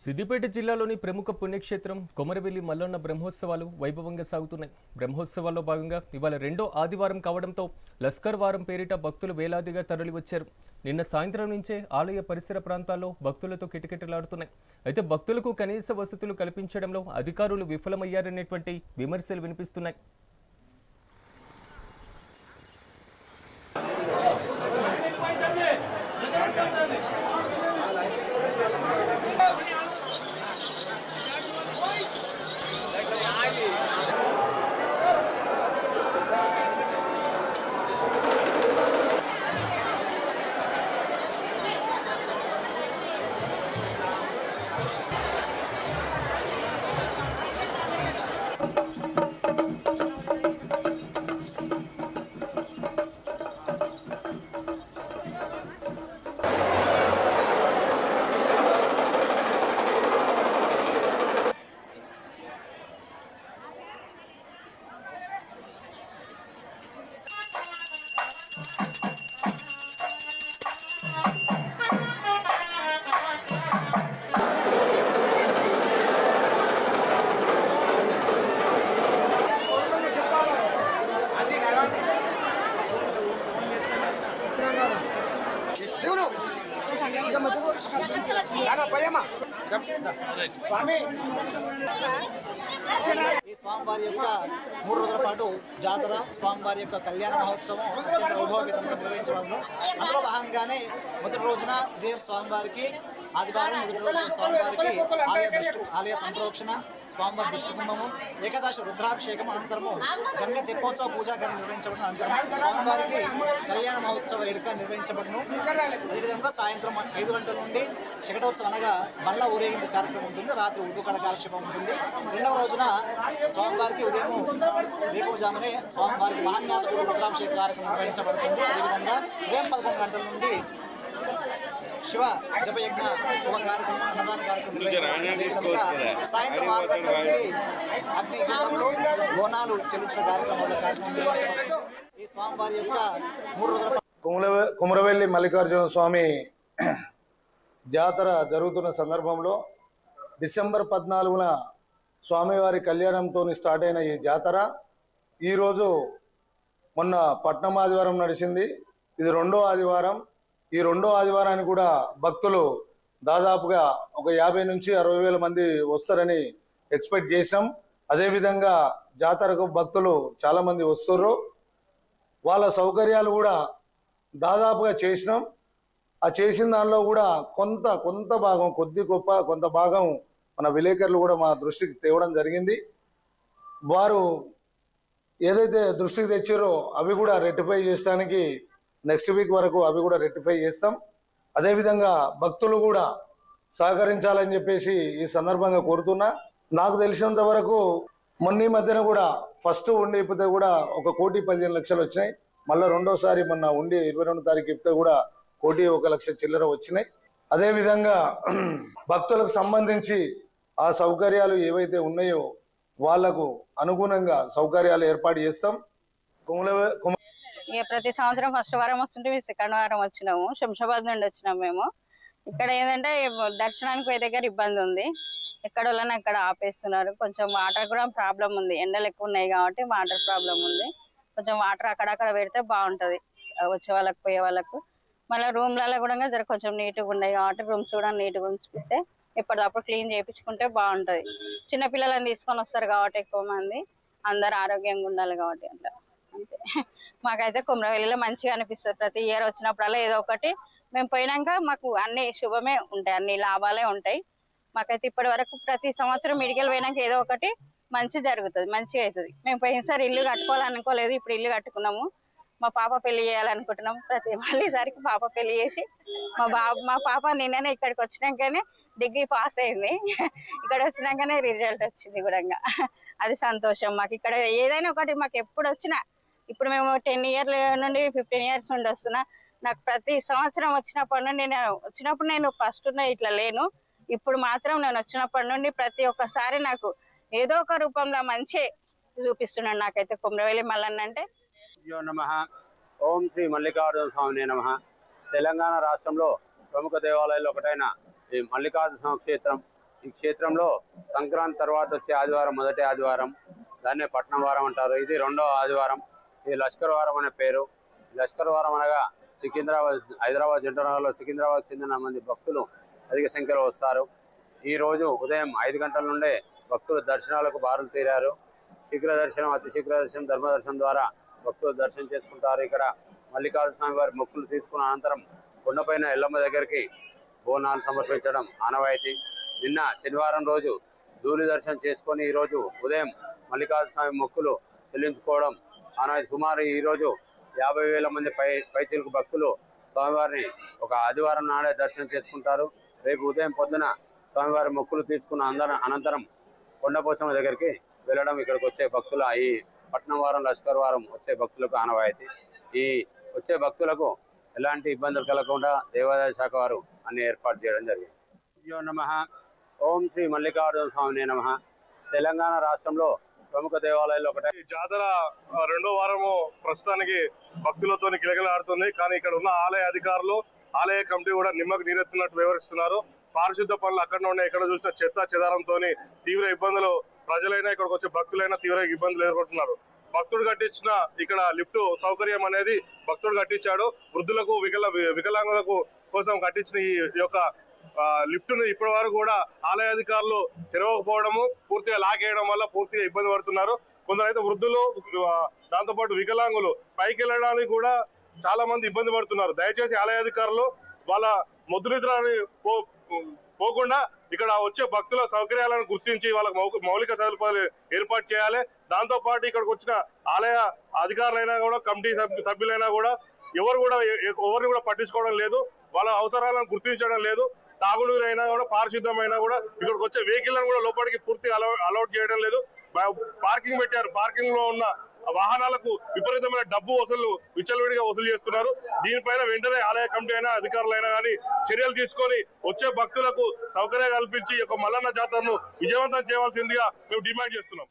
సిద్దిపేట జిల్లాలోని ప్రముఖ పుణ్యక్షేత్రం కొమరవెల్లి మల్లన్న బ్రహ్మోత్సవాలు వైభవంగా సాగుతున్నాయి. బ్రహ్మోత్సవాల్లో భాగంగా ఇవాళ రెండో ఆదివారం కావడంతో లస్కర్ వారం పేరిట భక్తులు వేలాదిగా తరలివచ్చారు. నిన్న సాయంత్రం నుంచే ఆలయ పరిసర ప్రాంతాల్లో భక్తులతో కిటకిటలాడుతున్నాయి. అయితే భక్తులకు కనీస వసతులు కల్పించడంలో అధికారులు విఫలమయ్యారనేటువంటి విమర్శలు వినిపిస్తున్నాయి. ఈ స్వామివారి యొక్క 3 రోజుల పాటు జాతర, స్వామివారి యొక్క కళ్యాణ మహోత్సవం అత్యంత వైభవపేతంగా నిర్వహించడంలో అందులో భాగంగానే మొదటి రోజున ఇదే స్వామివారికి ఆదివారం మొదటి రోజున స్వామివారికి ఆలయ సంప్రోక్షణ, స్వామివారి దిష్టికుంభము, ఏకాదశి రుద్రాభిషేకం అనంతరము గంగ తెప్పోత్సవ పూజాకారం నిర్వహించబడిన అనంతరం స్వామివారికి కళ్యాణ మహోత్సవ వేడుక నిర్వహించబడును. అదేవిధంగా సాయంత్రం 5 గంటల నుండి శకటోత్సవం అనగా బండ్ల ఊరేగింపు కార్యక్రమం ఉంటుంది. రాత్రి ఉర్దూకళ కాలక్షేపం ఉంటుంది. రెండవ రోజున స్వామివారికి ఉదయం వేకువజామునే స్వామివారికి మహాన్యాస రుద్రాభిషేక కార్యక్రమం నిర్వహించబడుతుంది. అదేవిధంగా ఉదయం 11 గంటల నుండి శివ జపయజ్ఞ ఒక కార్యక్రమం, అన్నదాన కార్యక్రమం, సాయంత్రం 6 గంటల నుండి అగ్ని బోనాలు చెల్లించిన కార్యక్రమం నిర్వహించబడుతుంది. ఈ స్వామివారి యొక్క 3 రోజుల కొమరవెల్లి మల్లికార్జున స్వామి జాతర జరుగుతున్న సందర్భంలో డిసెంబర్ 14న స్వామివారి కళ్యాణంతో స్టార్ట్ అయిన ఈ జాతర ఈరోజు మొన్న పట్నం ఆదివారం నడిచింది. ఇది రెండో ఆదివారం. ఈ రెండో ఆదివారానికి కూడా భక్తులు దాదాపుగా ఒక 50 నుంచి 60 వేల మంది వస్తారని ఎక్స్పెక్ట్ చేసాం. అదేవిధంగా జాతరకు భక్తులు చాలామంది వస్తుర్రు. వాళ్ళ సౌకర్యాలు కూడా దాదాపుగా చేసినాం. ఆ చేసిన దానిలో కూడా కొంత భాగం కొంత భాగం మన విలేకరులు కూడా మా దృష్టికి తేవడం జరిగింది. వారు ఏదైతే దృష్టికి తెచ్చారో అవి కూడా రెక్టిఫై చేయడానికి నెక్స్ట్ వీక్ వరకు అవి కూడా రెక్టిఫై చేస్తాం. అదేవిధంగా భక్తులు కూడా సహకరించాలని చెప్పేసి ఈ సందర్భంగా కోరుతున్నా. నాకు తెలిసినంత వరకు మొన్న మధ్యన కూడా ఫస్ట్ ఉండి ఇప్పితే కూడా 1,15,00,000 వచ్చినాయి. మళ్ళీ రెండోసారి మొన్న ఉండి 22వ తారీఖు ఇప్పితే కూడా 1,01,00,000 చిల్లర వచ్చినాయి. అదేవిధంగా భక్తులకు సంబంధించి ఆ సౌకర్యాలు ఏవైతే ఉన్నాయో వాళ్లకు అనుగుణంగా సౌకర్యాలు ఏర్పాటు చేస్తాం. ప్రతి సంవత్సరం ఫస్ట్ వారం వస్తుంటే సెకండ్ వారం వచ్చినాము. శంషాబాద్ నుండి వచ్చినాము మేము. ఇక్కడ ఏంటంటే దర్శనానికి పోయే దగ్గర ఇబ్బంది ఉంది. ఎక్కడ వాళ్ళని అక్కడ ఆపేస్తున్నారు. కొంచెం వాటర్ కూడా ప్రాబ్లం ఉంది. ఎండలు ఎక్కువ ఉన్నాయి కాబట్టి వాటర్ ప్రాబ్లం ఉంది. కొంచెం వాటర్ అక్కడక్కడ పెడితే బాగుంటది వచ్చే వాళ్ళకు పోయే వాళ్ళకు. మళ్ళీ రూమ్లలో కూడా జర కొంచెం నీట్గా ఉన్నాయి కాబట్టి రూమ్స్ కూడా నీట్గా ఉంచిపిస్తే ఎప్పటికప్పుడు క్లీన్ చేయించుకుంటే బాగుంటది. చిన్నపిల్లలని తీసుకొని వస్తారు కాబట్టి ఎక్కువ మంది అందరు ఆరోగ్యంగా ఉండాలి కాబట్టి అట్లా అంతే. మాకైతే కొమరవెల్లిలో మంచిగా అనిపిస్తుంది. ప్రతి ఇయర్ వచ్చినప్పుడల్లా ఏదో ఒకటి మేము పోయినాక మాకు అన్ని శుభమే ఉంటాయి, అన్ని లాభాలే ఉంటాయి. మాకైతే ఇప్పటి వరకు ప్రతి సంవత్సరం మెడికల్ పోయినాక ఏదో ఒకటి మంచి జరుగుతుంది, మంచిగా అవుతుంది. మేము పోయినసారి ఇల్లు కట్టుకోవాలనుకోలేదు, ఇప్పుడు ఇల్లు కట్టుకున్నాము. మా పాప పెళ్లి చేయాలనుకుంటున్నాం. మళ్ళీసారికి పాప పెళ్లి చేసి మా పాప నిన్ననే ఇక్కడికి వచ్చినాకనే డిగ్రీ పాస్ అయింది. ఇక్కడ వచ్చినాకనే రిజల్ట్ వచ్చింది కూడా. అది సంతోషం మాకు. ఇక్కడ ఏదైనా ఒకటి మాకు ఎప్పుడు వచ్చినా, ఇప్పుడు మేము 10 ఇయర్ల నుండి 15 ఇయర్స్ నుండి వస్తున్నా. నాకు ప్రతి సంవత్సరం వచ్చినప్పుడు నేను ఫస్ట్ ఇట్లా లేను. ఇప్పుడు మాత్రం నేను వచ్చినప్పటి నుండి ప్రతి ఒక్కసారి నాకు ఏదో ఒక రూపంలో మంచి చూపిస్తున్నాడు. నాకైతే కొమరవెల్లి మల్లన్న అంటే నమః. ఓం శ్రీ మల్లికార్జున స్వామి నమః. తెలంగాణ రాష్ట్రంలో ప్రముఖ దేవాలయాల్లో ఒకటైన ఈ మల్లికార్జున స్వామి క్షేత్రం ఈ క్షేత్రంలో సంక్రాంతి తర్వాత వచ్చే ఆదివారం మొదటి ఆదివారం, దాన్నే పట్నం వారం అంటారు. ఇది రెండో ఆదివారం. ఇది లష్కర్ వారం అనే పేరు. లష్కర్ వారం అనగా హైదరాబాద్ జంటనగర్లో సికింద్రాబాద్ చెందిన మంది భక్తులు అధిక సంఖ్యలో వస్తారు. ఈ రోజు ఉదయం 5 గంటల నుండే భక్తులు దర్శనాలకు బారులు తీరారు. శీఘ్ర దర్శనం, అతి శీఘ్ర దర్శనం, ధర్మ దర్శనం ద్వారా భక్తులు దర్శనం చేసుకుంటారు. ఇక్కడ మల్లికార్జున స్వామి వారి మొక్కులు తీసుకున్న అనంతరం కొండపైన ఎల్లమ్మ దగ్గరికి బోనాలు సమర్పించడం ఆనవాయితీ. నిన్న శనివారం రోజు ధూళి దర్శనం చేసుకొని ఈరోజు ఉదయం మల్లికార్జున స్వామి మొక్కులు చెల్లించుకోవడం ఆనవాయితీ. సుమారు ఈరోజు 50,000 మంది పైచిలుకు భక్తులు స్వామివారిని ఒక ఆదివారం నాడే దర్శనం చేసుకుంటారు. రేపు ఉదయం పొద్దున స్వామివారి మొక్కులు తీర్చుకున్న అనంతరం కొండపోచమ్మ దగ్గరికి వెళ్ళడం ఇక్కడికి వచ్చే భక్తుల ఈ పట్నం వారం, లష్కర్ వారం వచ్చే భక్తులకు ఆనవాయితీ. ఈ వచ్చే భక్తులకు ఎలాంటి ఇబ్బందులు కలగకుండా దేవాదాయ శాఖ వారు అన్ని ఏర్పాటు చేయడం జరిగింది. యో నమః. ఓం శ్రీ మల్లికార్జున స్వామినే నమః. తెలంగాణ రాష్ట్రంలో ప్రముఖ దేవాలయాల్లో ఒకటి. ఈ జాతర రెండో వారము ప్రస్తుతానికి భక్తులతో కిలకిలాడుతుంది. కానీ ఇక్కడ ఉన్న ఆలయ అధికారులు, ఆలయ కమిటీ కూడా నిమ్మకు నీరెత్తున్నట్టు వివరిస్తున్నారు. పారిశుద్ధ పనులు అక్కడ ఉన్నాయి. ఇక్కడ చూసిన చెత్త చెదారంతో తీవ్ర ఇబ్బందులు, ప్రజలైనా ఇక్కడికి వచ్చే భక్తులైనా తీవ్ర ఇబ్బందులు ఎదుర్కొంటున్నారు. భక్తుడు కట్టించిన ఇక్కడ లిఫ్ట్ సౌకర్యం అనేది భక్తుడు కట్టించాడు. వృద్ధులకు, వికలాంగులకు కోసం కట్టించిన ఈ యొక్క లిఫ్ట్ ను ఇప్పటి వరకు కూడా ఆలయ అధికారులు తెరవకపోవడము, పూర్తిగా లాగేయడం వల్ల పూర్తిగా ఇబ్బంది పడుతున్నారు. కొందరైతే వృద్ధులు, దాంతోపాటు వికలాంగులు పైకి వెళ్ళడానికి కూడా చాలా మంది ఇబ్బంది పడుతున్నారు. దయచేసి ఆలయ అధికారులు వాళ్ళ ముద్రిద్రాన్ని పోకుండా ఇక్కడ వచ్చే భక్తుల సౌకర్యాలను గుర్తించి వాళ్ళకి మౌలిక సదుపాయాలు ఏర్పాటు చేయాలి. దాంతో పాటు ఇక్కడికి వచ్చిన ఆలయ అధికారులైనా కూడా, కమిటీ సభ్యులైనా కూడా ఎవరిని కూడా పట్టించుకోవడం లేదు. వాళ్ళ అవసరాలను గుర్తించడం లేదు. తాగునీరు అయినా కూడా, పారిశుద్ధమైనా కూడా ఇక్కడికి వచ్చే వెహికల్ కూడా లోపలికి పూర్తిగా అలౌట్ చేయడం లేదు. పార్కింగ్ పెట్టారు. పార్కింగ్ లో ఉన్న వాహనాలకు విపరీతమైన డబ్బు విచ్చలవిడిగా వసూలు చేస్తున్నారు. దీనిపైన వెంటనే ఆలయ కమిటీ అయినా, అధికారులైనా కానీ చర్యలు తీసుకొని వచ్చే భక్తులకు సౌకర్యం కల్పించి ఈ యొక్క మల్లన్న జాతరను విజయవంతం చేయవలసిందిగా మేము డిమాండ్ చేస్తున్నాం.